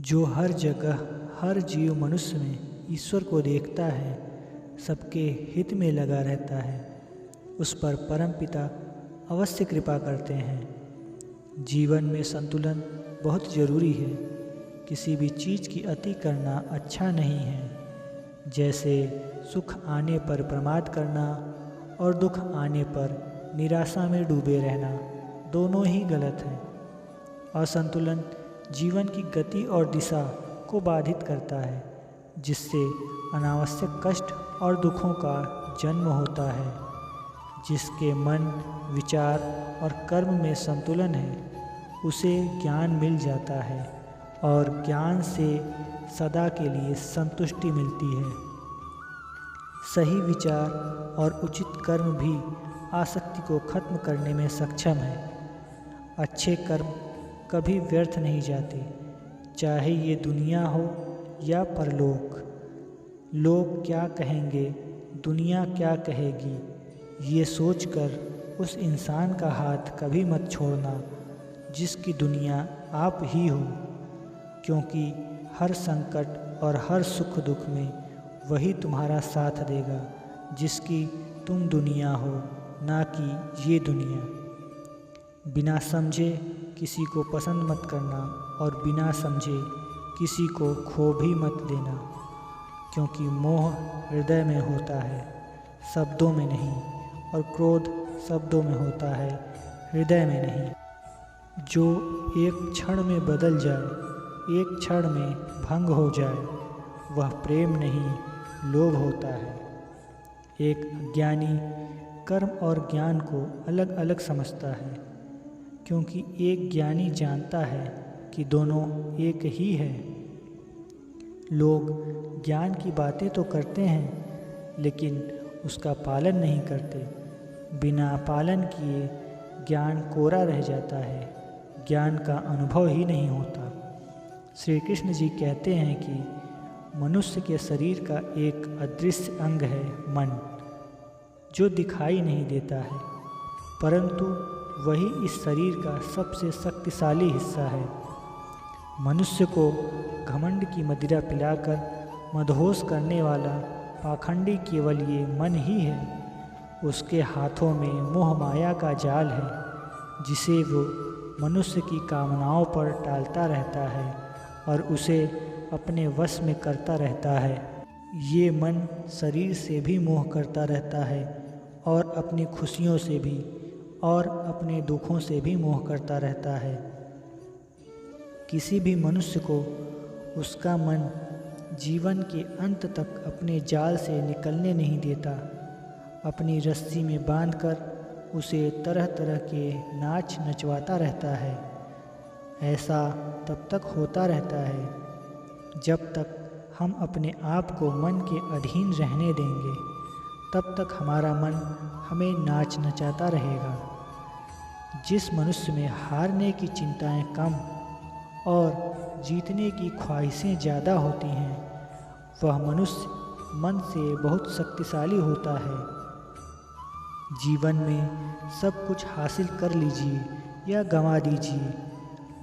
जो हर जगह हर जीव मनुष्य में ईश्वर को देखता है, सबके हित में लगा रहता है, उस पर परमपिता अवश्य कृपा करते हैं। जीवन में संतुलन बहुत ज़रूरी है। किसी भी चीज़ की अति करना अच्छा नहीं है। जैसे सुख आने पर प्रमाद करना और दुख आने पर निराशा में डूबे रहना, दोनों ही गलत हैं। असंतुलन जीवन की गति और दिशा को बाधित करता है, जिससे अनावश्यक कष्ट और दुखों का जन्म होता है। जिसके मन, विचार और कर्म में संतुलन है, उसे ज्ञान मिल जाता है और ज्ञान से सदा के लिए संतुष्टि मिलती है। सही विचार और उचित कर्म भी आसक्ति को खत्म करने में सक्षम है। अच्छे कर्म कभी व्यर्थ नहीं जाते, चाहे ये दुनिया हो या परलोक। लोग क्या कहेंगे, दुनिया क्या कहेगी, ये सोचकर उस इंसान का हाथ कभी मत छोड़ना जिसकी दुनिया आप ही हो, क्योंकि हर संकट और हर सुख दुख में वही तुम्हारा साथ देगा जिसकी तुम दुनिया हो, ना कि ये दुनिया। बिना समझे किसी को पसंद मत करना और बिना समझे किसी को खो भी मत देना, क्योंकि मोह हृदय में होता है, शब्दों में नहीं, और क्रोध शब्दों में होता है, हृदय में नहीं। जो एक क्षण में बदल जाए, एक क्षण में भंग हो जाए, वह प्रेम नहीं, लोभ होता है। एक अज्ञानी कर्म और ज्ञान को अलग अलग समझता है, क्योंकि एक ज्ञानी जानता है कि दोनों एक ही है। लोग ज्ञान की बातें तो करते हैं, लेकिन उसका पालन नहीं करते। बिना पालन किए ज्ञान कोरा रह जाता है, ज्ञान का अनुभव ही नहीं होता। श्री कृष्ण जी कहते हैं कि मनुष्य के शरीर का एक अदृश्य अंग है मन, जो दिखाई नहीं देता है, परंतु वही इस शरीर का सबसे शक्तिशाली हिस्सा है। मनुष्य को घमंड की मदिरा पिलाकर मदहोश करने वाला पाखंडी केवल ये मन ही है। उसके हाथों में मोह माया का जाल है, जिसे वो मनुष्य की कामनाओं पर टालता रहता है और उसे अपने वश में करता रहता है। ये मन शरीर से भी मोह करता रहता है और अपनी खुशियों से भी और अपने दुखों से भी मोह करता रहता है। किसी भी मनुष्य को उसका मन जीवन के अंत तक अपने जाल से निकलने नहीं देता। अपनी रस्सी में बांधकर उसे तरह तरह के नाच नचवाता रहता है। ऐसा तब तक होता रहता है जब तक हम अपने आप को मन के अधीन रहने देंगे, तब तक हमारा मन हमें नाच नचाता रहेगा। जिस मनुष्य में हारने की चिंताएं कम और जीतने की ख्वाहिशें ज़्यादा होती हैं, वह मनुष्य मन से बहुत शक्तिशाली होता है। जीवन में सब कुछ हासिल कर लीजिए या गंवा दीजिए,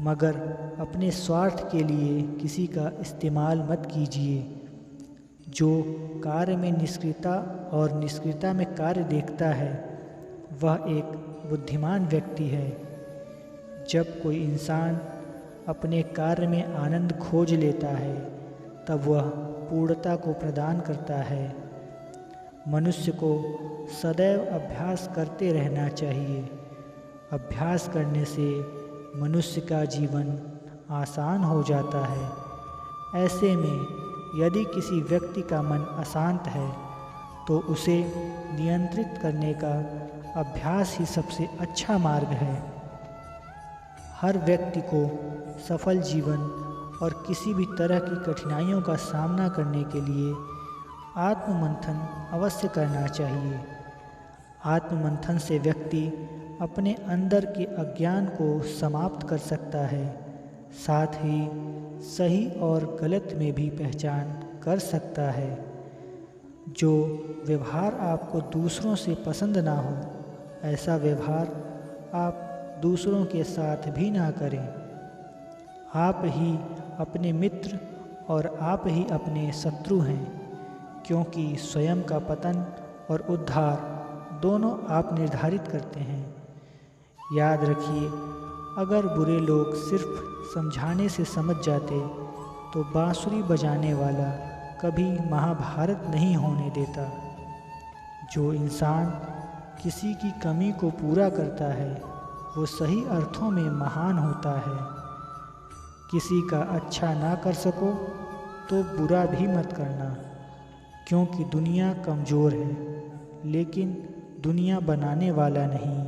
मगर अपने स्वार्थ के लिए किसी का इस्तेमाल मत कीजिए। जो कार्य में निष्क्रियता और निष्क्रियता में कार्य देखता है, वह एक बुद्धिमान व्यक्ति है। जब कोई इंसान अपने कार्य में आनंद खोज लेता है, तब वह पूर्णता को प्रदान करता है। मनुष्य को सदैव अभ्यास करते रहना चाहिए। अभ्यास करने से मनुष्य का जीवन आसान हो जाता है। ऐसे में यदि किसी व्यक्ति का मन अशांत है, तो उसे नियंत्रित करने का अभ्यास ही सबसे अच्छा मार्ग है। हर व्यक्ति को सफल जीवन और किसी भी तरह की कठिनाइयों का सामना करने के लिए आत्ममंथन अवश्य करना चाहिए। आत्ममंथन से व्यक्ति अपने अंदर के अज्ञान को समाप्त कर सकता है, साथ ही सही और गलत में भी पहचान कर सकता है। जो व्यवहार आपको दूसरों से पसंद ना हो, ऐसा व्यवहार आप दूसरों के साथ भी ना करें। आप ही अपने मित्र और आप ही अपने शत्रु हैं, क्योंकि स्वयं का पतन और उद्धार दोनों आप निर्धारित करते हैं। याद रखिए, अगर बुरे लोग सिर्फ समझाने से समझ जाते तो बांसुरी बजाने वाला कभी महाभारत नहीं होने देता। जो इंसान किसी की कमी को पूरा करता है वो सही अर्थों में महान होता है। किसी का अच्छा ना कर सको तो बुरा भी मत करना, क्योंकि दुनिया कमज़ोर है लेकिन दुनिया बनाने वाला नहीं।